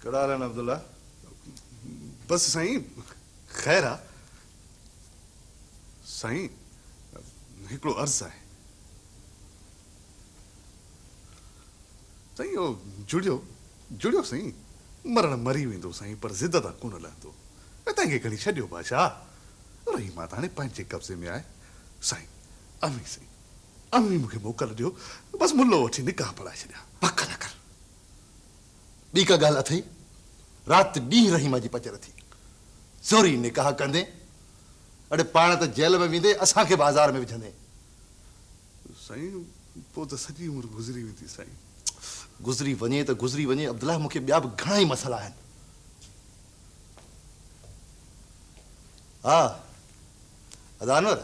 कड़ा हाल आहिनि अब्दुल्ला? बस साईं ख़ैर आहे साईं, हिकिड़ो अर्ज़ु आहे साईं। जुड़ियो जुड़ियो साईं, मरण मरी वेंदो साईं, पर ज़िद तां कोन लहंदो। तव्हांखे खणी छॾियो बादशाह, रही मां त हाणे पंहिंजे कब्ज़े में आहे साईं। साईं अम्मी मूंखे मोकल ॾियो, बसि मुल्लो वठी निकाह पढ़ाए छॾिया। पक न कर, ॿी का ॻाल्हि अथई? राति ॾींहुं रहीमा जी पचर थी, ज़ोरी निकाह कंदे, अड़े पाण त जेल में वेंदे, असांखे बाज़ार में विझंदे। साईं पोइ त सॼी उमिरि गुज़री वेंदी साईं। गुज़री वञे त गुज़री वञे अब्दुल्ला, मूंखे ॿिया बि घणा ई मसइला आहिनि। हा अदानवर,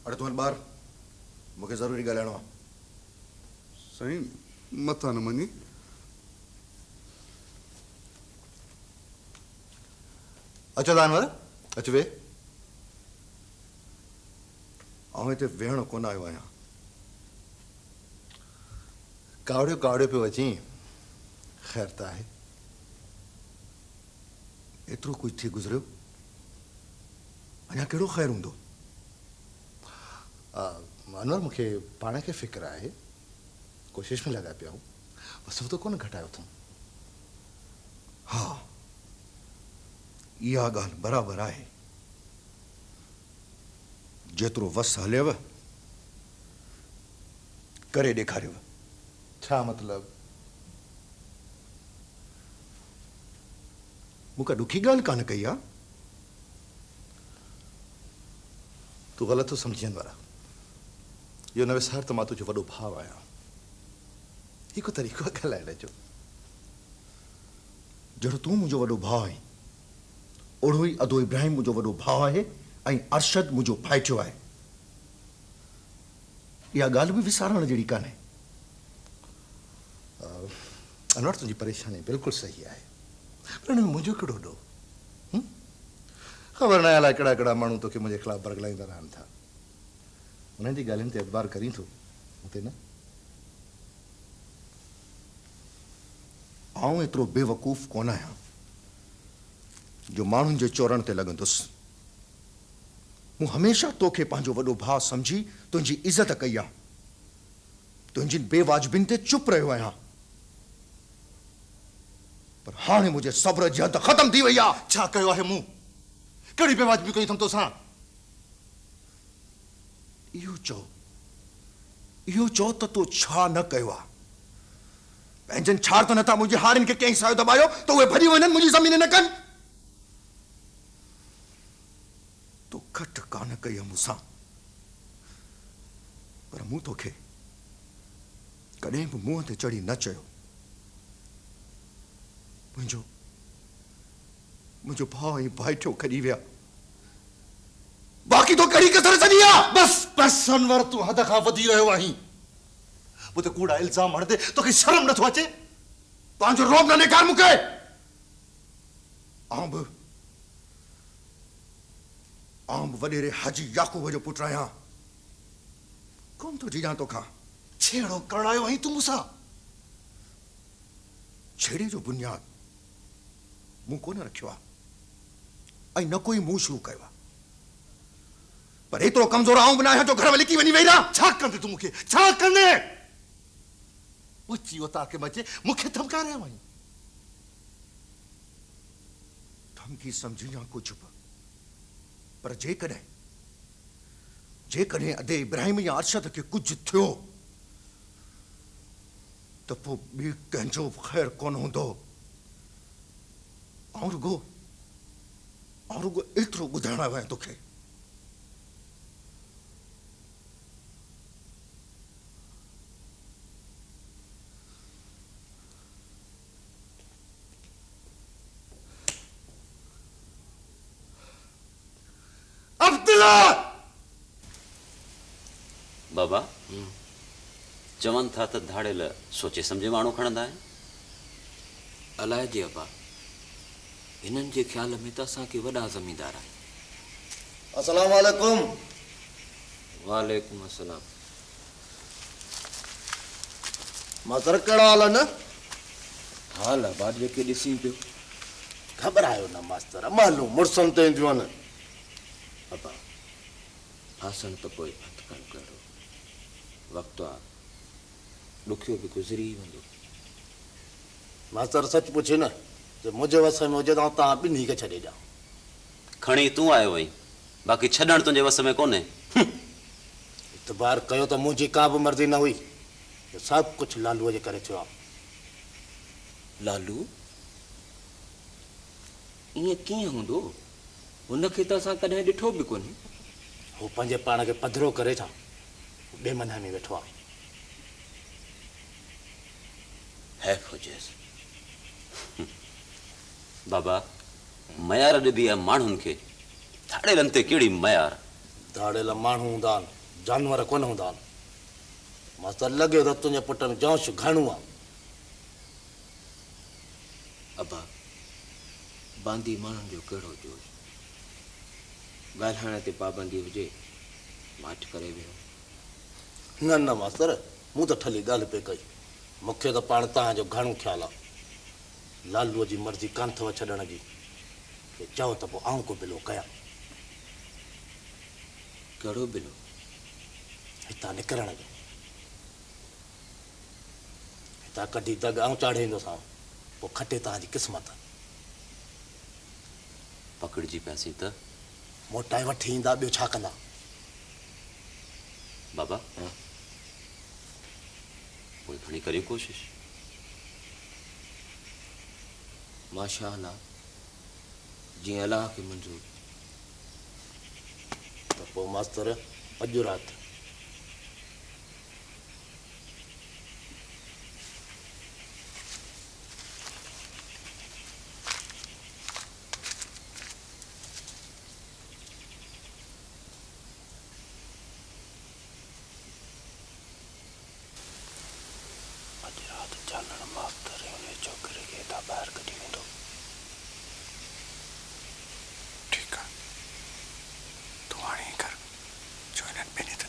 अड़े तूं ॿार, मूंखे ज़रूरी ॻाल्हाइणो आहे। साईं मथां न मञी। अचो दानवर, अच वे। आउं हिते वेहणो कोन आयो आहियां, कावड़ियो कावड़ियो पियो अची। ख़ैर त आहे, एतिरो कुझु थी गुज़रियो, अञा कहिड़ो ख़ैरु हूंदो? अनवर, मूंखे पाण खे फ़िक्र आहे, कोशिशि में लॻा पिया आहियूं, वसूं त कोन घटायो अथऊं। हा, इहा ॻाल्हि बराबरि आहे। जेतिरो वस हलियव करे ॾेखारियव। छा मतिलब? मूंखे ॾुखी ॻाल्हि कान कई आहे। तूं ग़लति थो सम्झनि वारा, इहो न विसार त मां तुंहिंजो वॾो भाउ आहियां। हिकु तरीक़ो ॻाल्हाइण जो, जहिड़ो तूं मुंहिंजो वॾो भाउ आहीं, ओड़ो ई अदो इब्राहिम मुंहिंजो वॾो भाउ आहे ऐं अरशद मुंहिंजो भाइटियो आहे। इहा ॻाल्हि बि विसारण जहिड़ी कान्हे। अनवर, तुंहिंजी परेशानी बिल्कुलु सही आहे, पर हिन में मुंहिंजो कहिड़ो ॾोह? ख़बर न आहे अलाए कहिड़ा कहिड़ा माण्हू तोखे मुंहिंजे ख़िलाफ़ु बरगलाईंदा रहनि था। उन्हनि जी ॻाल्हियुनि ते एतबार करीं थो, हुते न। आउं एतिरो बेवकूफ़ कोन आहियां जो माण्हुनि जे चोरनि ते लॻंदुसि। मूं हमेशह तोखे पंहिंजो वॾो भाउ सम्झी तुंहिंजी इज़त कई आहे, तुंहिंजी बेवाजिबियुनि ते चुप रहियो आहियां। पर हाणे मुंहिंजे सब्र जी हद ख़तम थी वई आहे। छा कयो आहे मूं? कहिड़ी बेवाजिबी कई अथमि तोसां? इहो चओ त तो छा न कयो आहे। पंहिंजनि छाड़ त नथा मुंहिंजी हारियुनि खे कंहिं सायो दॿायो त उहे भॼी वञनि, मुंहिंजी ज़मीन न कनि। तो खट कान कई आहे मूंसां, पर मूं तोखे कॾहिं बि मुंहं ते चढ़ी न चयो मुंहिंजो भाउ ऐं भाइटियो खॼी विया, बाक़ी तो कहिड़ी कसर छॾी आहे? बस अनवर, तूं हद खां वधी रहियो आहीं। मूं ते कूड़ा इल्ज़ाम हणंदे तोखे शर्म नथो अचे? पंहिंजो रोब न ॾेखार मूंखे। आउं बि वॾेरे हाजी याकूब जो पुटु आहियां, कोन थो जीजां तोखां। छेड़ो करण आयो आहीं तूं मूंसां? छेड़े जो बुनियाद मूं कोन रखियो आहे ऐं न कोई मूं शुरू कयो आहे, पर एतिरो कमज़ोर आऊं बि न आहियां जो घर में लिकी वञी वेही रहां। छा कंदे तूं मूंखे? छा कंदे? ऊची उताके बचे मूंखे धमका रहियो आहीं। धमकी सम्झी या कुझु बि, पर जेकॾहिं अदे इब्राहिम या अरशद खे कुझु थियो त पोइ ॿी कंहिंजो ख़ैर कोन हूंदो। ऐं रुगो एतिरो ॿुधाइण आयो आहियां तोखे, अब्दुल्ला। बाबा चवनि था त धाड़ेल सोचे सम्झे माण्हू खणंदा आहिनि। अलाए जे अबा, हिननि जे ख़्याल में त असांखे वॾा ज़मींदार आहिनि। अस्सलाम वालेकुम। वालेकुम अस्सलाम। माज़र कहिड़ा हाल आहिनि? हाल आबाद जेके ॾिसी पियो। घबरायो न मास्तर, मालूम मुड़सन ते ईंदियूं आहिनि। अबा फासण त पोइ हथ कान करो, वक़्तु आहे ॾुखियो बि गुज़री वेंदो। मास्तर सच पुछे न, जे मुंहिंजे वस में हुजे त तव्हां ॿिन्ही खे छॾे ॾियां। खणी तूं आयो वई, बाक़ी छॾणु तुंहिंजे वस में कोन्हे। इतबार कयो त मुंहिंजी का बि मर्ज़ी न हुई, सभु कुझु लालूअ जे करे थियो आहे। लालू ईअं कीअं हूंदो? हुनखे त असां कॾहिं ॾिठो बि कोन्हे। हू पंहिंजे पाण खे पधिरो करे छा, ॿिए मना में वेठो आहे। हैफ़ हुजेसि। बाबा मयार ॾिबी आहे माण्हुनि खे, थाड़ेलनि ते कहिड़ी मयार। दाड़ेल माण्हू हूंदा आहिनि, जानवर कोन हूंदा आहिनि। मास्तर लॻे थो तुंहिंजे पुट में जोश घणो आहे। अबा बांदी माण्हुनि जो कहिड़ो जोश? ॻाल्हाइण ते पाबंदी हुजे, माठ करे वियो। न न मास्तर, मूं त ठली ॻाल्हि पे कई। मूंखे त पाण तव्हांजो घणो ख़्यालु आहे। लालूअ जी मर्ज़ी कान अथव छॾण जी, चओ त पोइ आऊं को बिलो कयां। कहिड़ो बिलो? हितां निकिरण जो। हितां कढी दग आऊं चाढ़े ईंदोसांव, पोइ खटे तव्हांजी क़िस्मत। पकड़िजी पियासीं त मोटाए वठी ईंदा, ॿियो छा कंदा? बाबा पोइ खणी करियो कोशिश। माशा अल्लाह, जीअं अलाह खे मंज़ूर। त पोइ मास्तर अॼु राति चानण मास्तर हुन छोकिरे खे हितां ॿाहिरि कढी वेंदो। ठीकु आहे, तूं हाणे ई कर, जो हिननि ॿिन्ही ते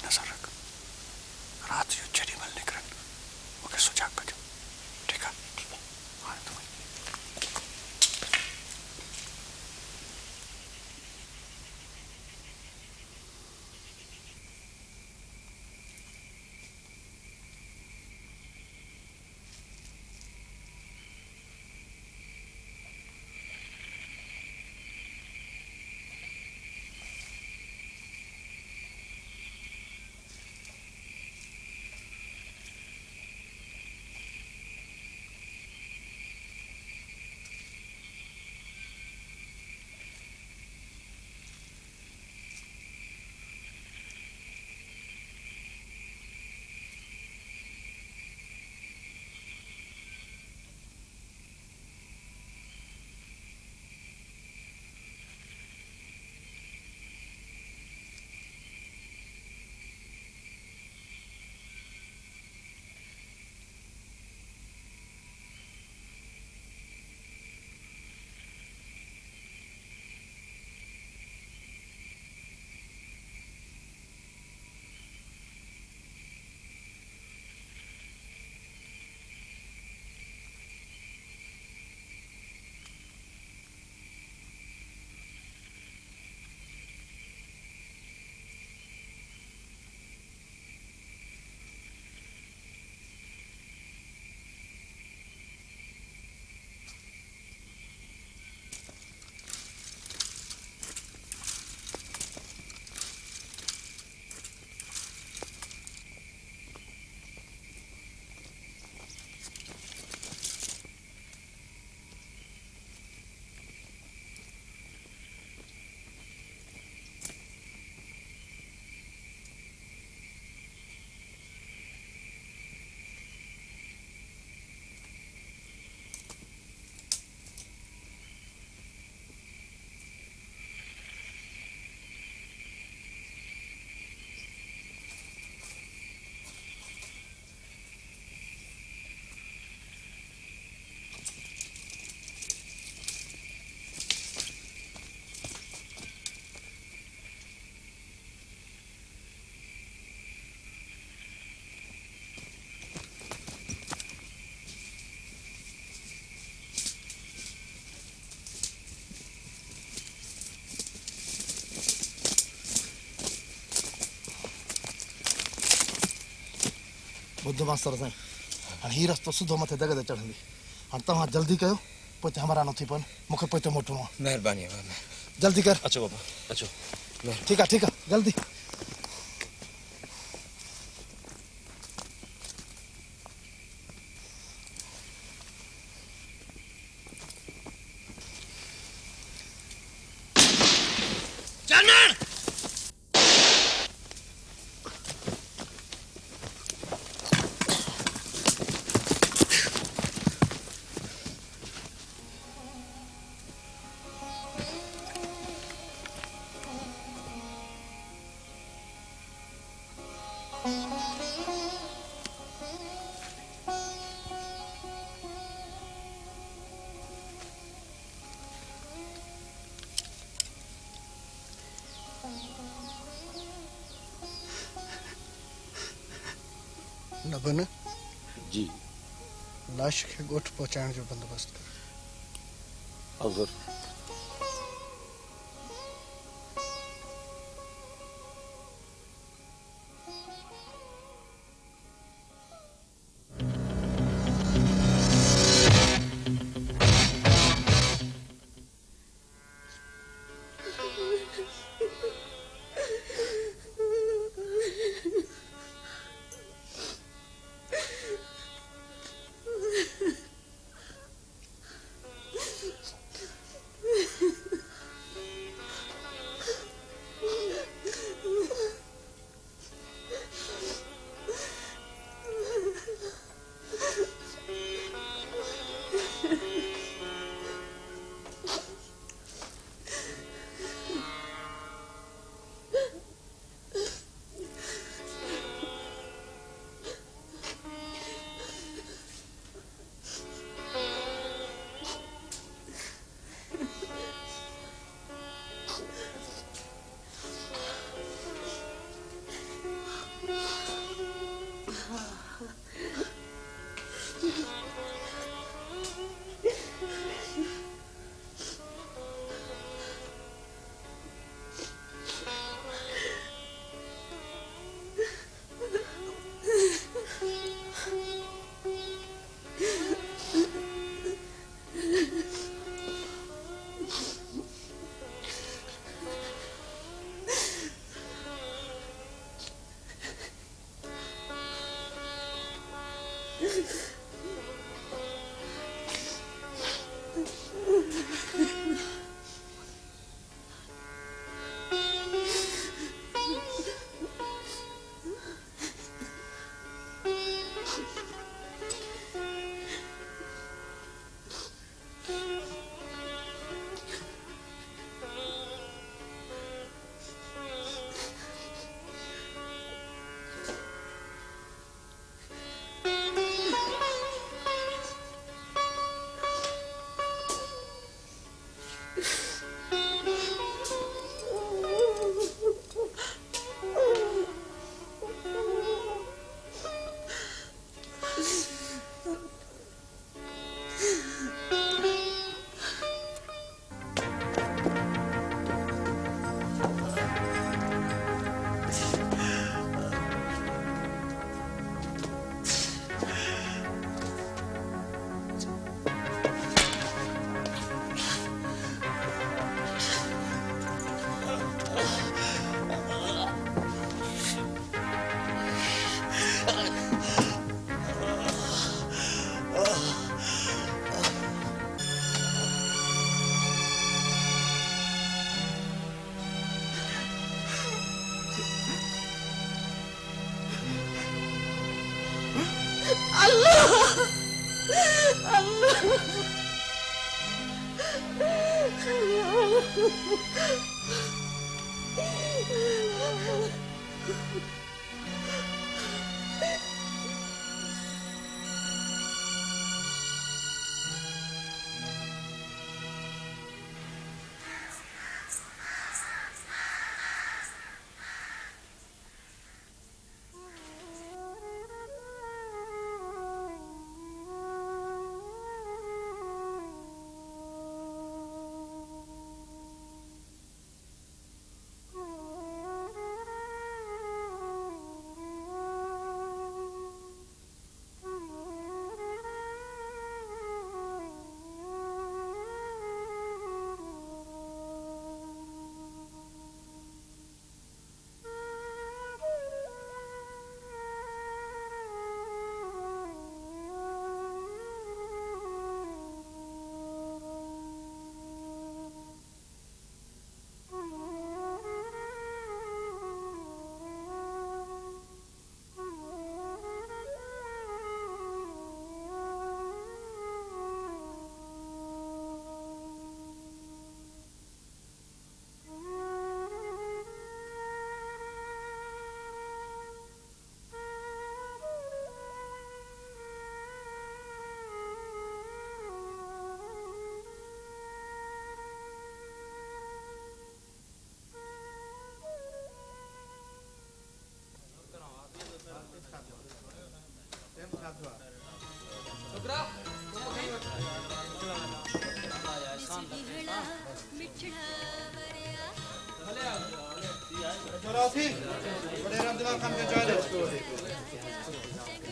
ॿुध मास्तर साईं, हाणे हीउ रस्तो सिधो मथे दग ते चढ़ंदी। हाणे तव्हां जल्दी कयो, पोइ हिते हमारा न थी पवनि, मूंखे पोइ हिते मोटिणो आहे। महिरबानी जल्दी कर। अचो बाबा अचो। ठीकु आहे जल्दी। नबन जी लाश खे ॻोठ पहुचाइण जो बंदोबस्त कर। हज़ुर।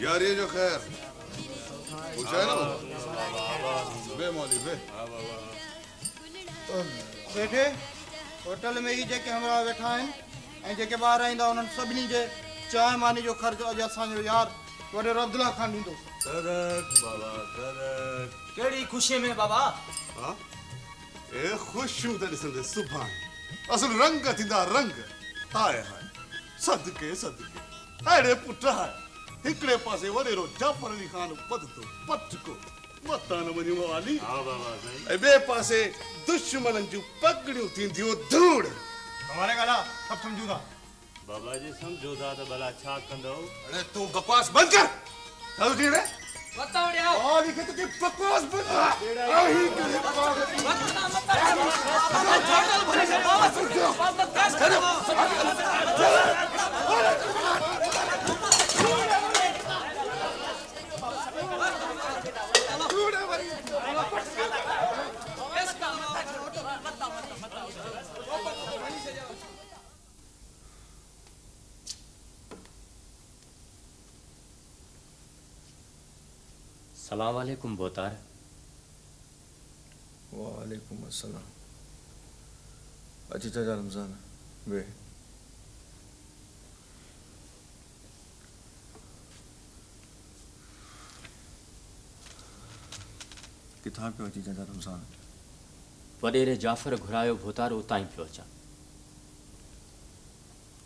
यार ये जो खैर खुश है ना बे मौली बे बेटे होटल में ही जेके हमरा वेठा आहिनि ऐं जेके ॿार ईंदा उन्हनि सभिनी जे चांहि मानी जो ख़र्चु अॼु असांजो यार वॾेरो अब्दुल्ला खान ॾींदो। कहिड़ी ख़ुशीअ में बाबा? हाँ ए खुशियूं त ॾिसंदे सुभाणे असल रंग थींदा रंग हाय हाय सदके सदके अहिड़े पुट हाय हिकिड़े पासे वॾेरो जाफ़र अली ख़ान पदतो पटको मतान वञी वाली हा बाबा साईं ऐं ॿिए पासे दुश्मननि जूं पगड़ियूं थींदियूं धूड़ हमारे गाला सब समझू था। बाबा जी समझो था तो भला छा कंदो? अरे तू बकवास बंद कर चल ठीक है बताओ ॾियो और लिखे तो कि बकवास बंद आही करे सलाम वालेकुम बोतार। वालेकुम अस्सलाम। अची चाचा रमज़ान वे किथां पियो अची चाचा रमज़ान? वॾेरे जाफ़र घुरायो बोतार उतां ई पियो अचां।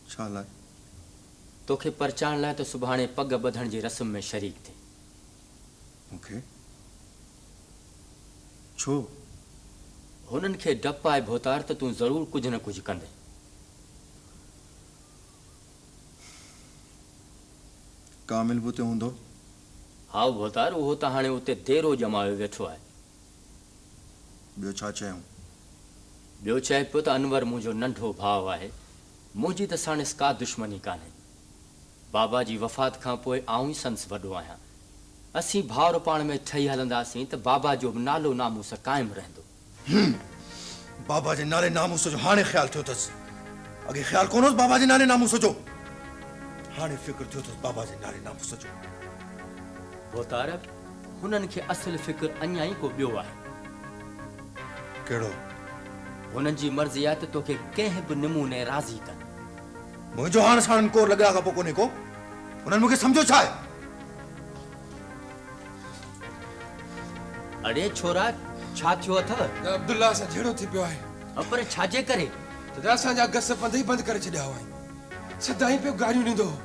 छा लाइ? तोखे परचाइण लाइ त सुभाणे पग ॿधण जी रस्म में शरीक थिए। मूंखे छो? हुननि खे डपु आहे भोतार त तूं ज़रूरु कुझु न कुझु कंदे। कामिल बि उते हूंदो? हा भोतार उहो त हाणे उते देरो ॼमायो वेठो आहे। ॿियो छा चयूं? ॿियो चए पियो त अनवर मुंहिंजो नंढो भाउ आहे, मुंहिंजी त साणेसि का दुश्मनी कान्हे। बाबा जी वफ़ात खां पोइ आऊं ई संस वॾो आहियां। असीं भाउर पाण में ठही हलंदासीं त बाबा जो बि नालो नामूस क़ाइमु रहंदो। बाबा जे नाले नामूस जो हाणे ख़्यालु थियो अथसि। अॻे ख़्यालु कोन हुओसि बाबा जे नाले नामूस जो। हाणे फ़िक्र थियो अथसि बाबा जे नाले नामूस जो। भोतार हुननि खे असुलु फ़िक्र अञा ई को ॿियो आहे। कहिड़ो? हुननि जी मर्ज़ी आहे त तोखे कंहिं बि नमूने राज़ी कनि। मुंहिंजो हाणे साणनि कोर लॻिया खां पोइ कोन्हे को। हुननि मूंखे सम्झो छा आहे? अरे छोरा छा थियो अथव? अब्दुल्ला सां झेड़ो थी पियो आहे। पर छाजे करे? त असांजा गस पंध ई बंदि करे छॾिया हुआ आहिनि। सदाईं पियो गारियूं ॾींदो हो।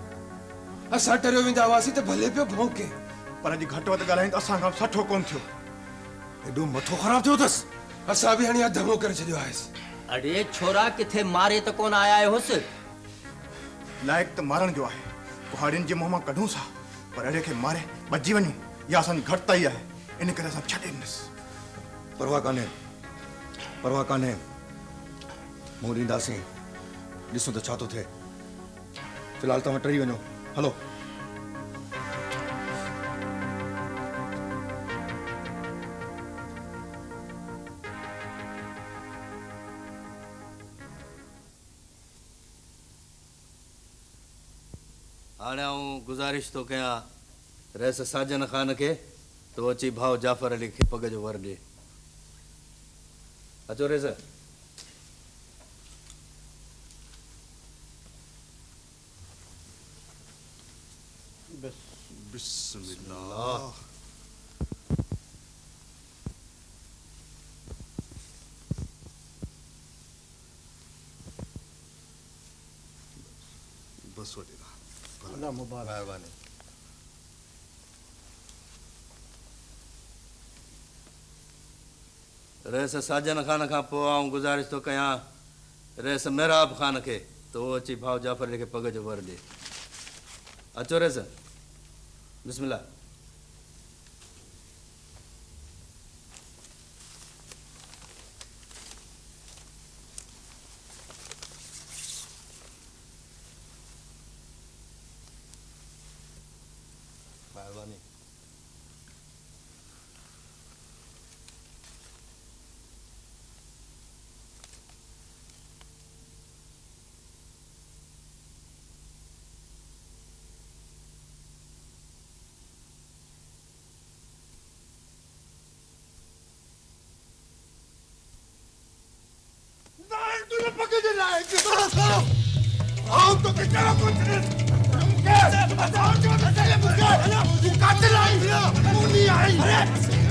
असां टरियो वेंदा हुआसीं त भले पियो भौंके। पर अॼु घटि वधि ॻाल्हाईं त असां खां सठो कोन थियो। एॾो मथो ख़राबु थियो अथसि। असां बि हाणे धमो करे छॾियो आहेसि। अरे छोरा किथे मारे त कोन आया आहियोसि? लाइक़ त मारण जो आहे। कुहाड़ियुनि जे मुंहं मां कढूंसि हा, पर अहिड़े खे मारे बची वञूं या असांजी घटिताई आहे। इन करे असां छॾे ॾिनसि। परवाह कान्हे, परवाह कान्हे। मुंहुं ॾींदासीं, ॾिसूं त छा थो थिए। फ़िलहालु तव्हां टरी वञो, हलो। हाणे आऊं गुज़ारिश थो कयां रहिस साजन ख़ान खे तो अची भाउ जाफ़र अली खे पग जो वर ॾे। अचो रहिस। बिस्मिल्लाह। बस वॾेरा अल्लाह मुबारक। महिरबानी। रहिस साजन ख़ान खां पोइ आऊं गुज़ारिश थो कयां रहिस मेहराब ख़ान खे तो अची भाउ जाफ़र अली खे पग जो वर ॾे। अचो रहिस। बिस्मिल्लाह। महिरबानी। कितना साफ आओ तो कितना कुछ मुझे बताओ जो चले मुझे तू कातिल आई तू नहीं आई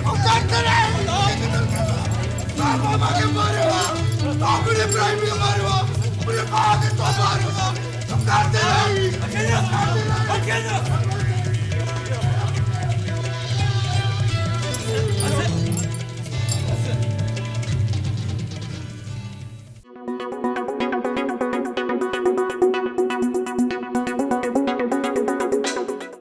तू कातिल है बाबा के मारे हो अपने प्राइम के मारे हो